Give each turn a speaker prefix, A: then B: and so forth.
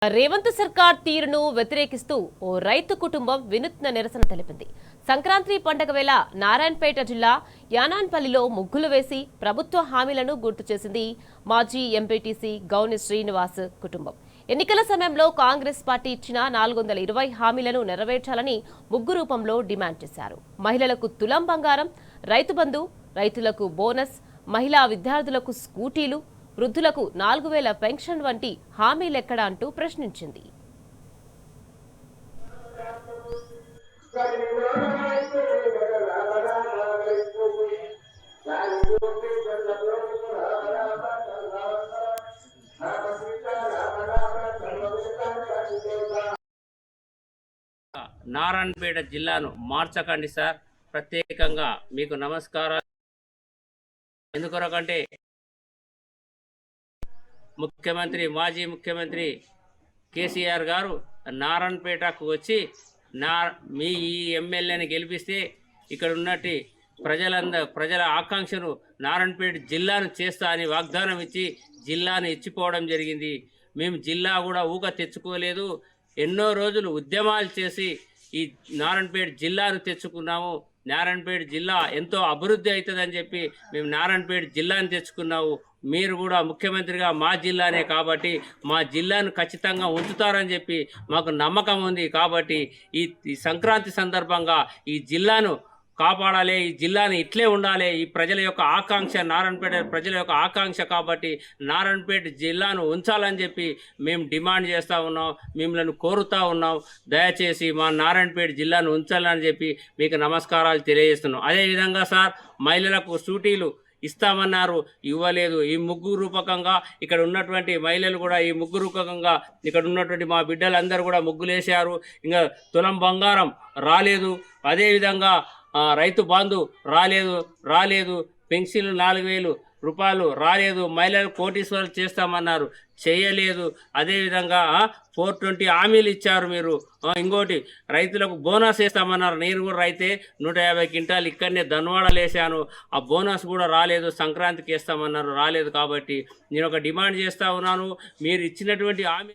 A: రేవంత్ సర్కార్ తీరును వ్యతిరేకిస్తూ ఓ రైతు కుటుంబం వినూత్న నిరసన తెలిపింది. సంక్రాంతి పండగ వేళ నారాయణపేట జిల్లా యానాన్పల్లిలో ముగ్గులు వేసి ప్రభుత్వ హామీలను గుర్తు చేసింది మాజీ ఎంపీటీసీ గౌని శ్రీనివాస్ కుటుంబం. ఎన్నికల సమయంలో కాంగ్రెస్ పార్టీ ఇచ్చిన 420 హామీలను నెరవేర్చాలని ముగ్గు రూపంలో డిమాండ్ చేశారు. మహిళలకు తులం బంగారం, రైతు బంధు, రైతులకు బోనస్, మహిళా విద్యార్థులకు స్కూటీలు, వృద్ధులకు 4000 పెన్షన్ వంటి హామీలెక్కడా అంటూ ప్రశ్నించింది.
B: నారాయణపేట జిల్లాను మార్చకండి సార్. ప్రత్యేకంగా మీకు నమస్కారాలు. ఎందుకొరకంటే మాజీ ముఖ్యమంత్రి కేసీఆర్ గారు నారాయణపేటకు వచ్చి మీ ఈ ఎమ్మెల్యేని గెలిపిస్తే ఇక్కడ ఉన్నట్టు ప్రజల ఆకాంక్షను నారాయణపేట జిల్లాను చేస్తా అని వాగ్దానం ఇచ్చి జిల్లాను ఇచ్చిపోవడం జరిగింది. మేము జిల్లా కూడా ఊక తెచ్చుకోలేదు. ఎన్నో రోజులు ఉద్యమాలు చేసి ఈ నారాయణపేట జిల్లాను తెచ్చుకున్నాము. నారాయణపేట జిల్లా ఎంతో అభివృద్ధి అవుతుందని చెప్పి మేము నారాయణపేట జిల్లాను తెచ్చుకున్నాము. మీరు కూడా ముఖ్యమంత్రిగా మా జిల్లానే కాబట్టి మా జిల్లాను ఖచ్చితంగా ఉంచుతారని చెప్పి మాకు నమ్మకం ఉంది. కాబట్టి ఈ సంక్రాంతి సందర్భంగా ఈ జిల్లాను కాపాడాలి, ఈ జిల్లాని ఇట్లే ఉండాలి. ఈ ప్రజల యొక్క ఆకాంక్ష, నారాయణపేట ప్రజల యొక్క ఆకాంక్ష కాబట్టి నారాయణపేట జిల్లాను ఉంచాలని చెప్పి మేము డిమాండ్ చేస్తూ ఉన్నాం, మిమ్మల్ని కోరుతూ ఉన్నాం. దయచేసి మా నారాయణపేట జిల్లాను ఉంచాలని చెప్పి మీకు నమస్కారాలు తెలియజేస్తున్నాం. అదేవిధంగా సార్, మహిళలకు స్కూటీలు ఇస్తామన్నారు, ఇవ్వలేదు. ఈ ముగ్గు రూపకంగా ఇక్కడ ఉన్నటువంటి మహిళలు కూడా ఈ ముగ్గు రూపకంగా ఇక్కడ ఉన్నటువంటి మా బిడ్డలందరూ కూడా ముగ్గులేశారు. ఇంకా తులం బంగారం రాలేదు. అదేవిధంగా రైతు బంధు రాలేదు. పెన్షన్ 4000 రూపాయలు రాలేదు. మహిళలు కోటీశ్వరులు చేస్తామన్నారు, చేయలేదు. అదేవిధంగా 420 హామీలు ఇచ్చారు మీరు. ఇంకోటి రైతులకు బోనస్ వేస్తామన్నారు. నేను కూడా రైతే 150 క్వింటాలు ఇక్కడనే ధన్వాడలు వేసాను. ఆ బోనస్ కూడా రాలేదు. సంక్రాంతికి వేస్తామన్నారు, రాలేదు. కాబట్టి నేను ఒక డిమాండ్ చేస్తూ ఉన్నాను, మీరు ఇచ్చినటువంటి హామీ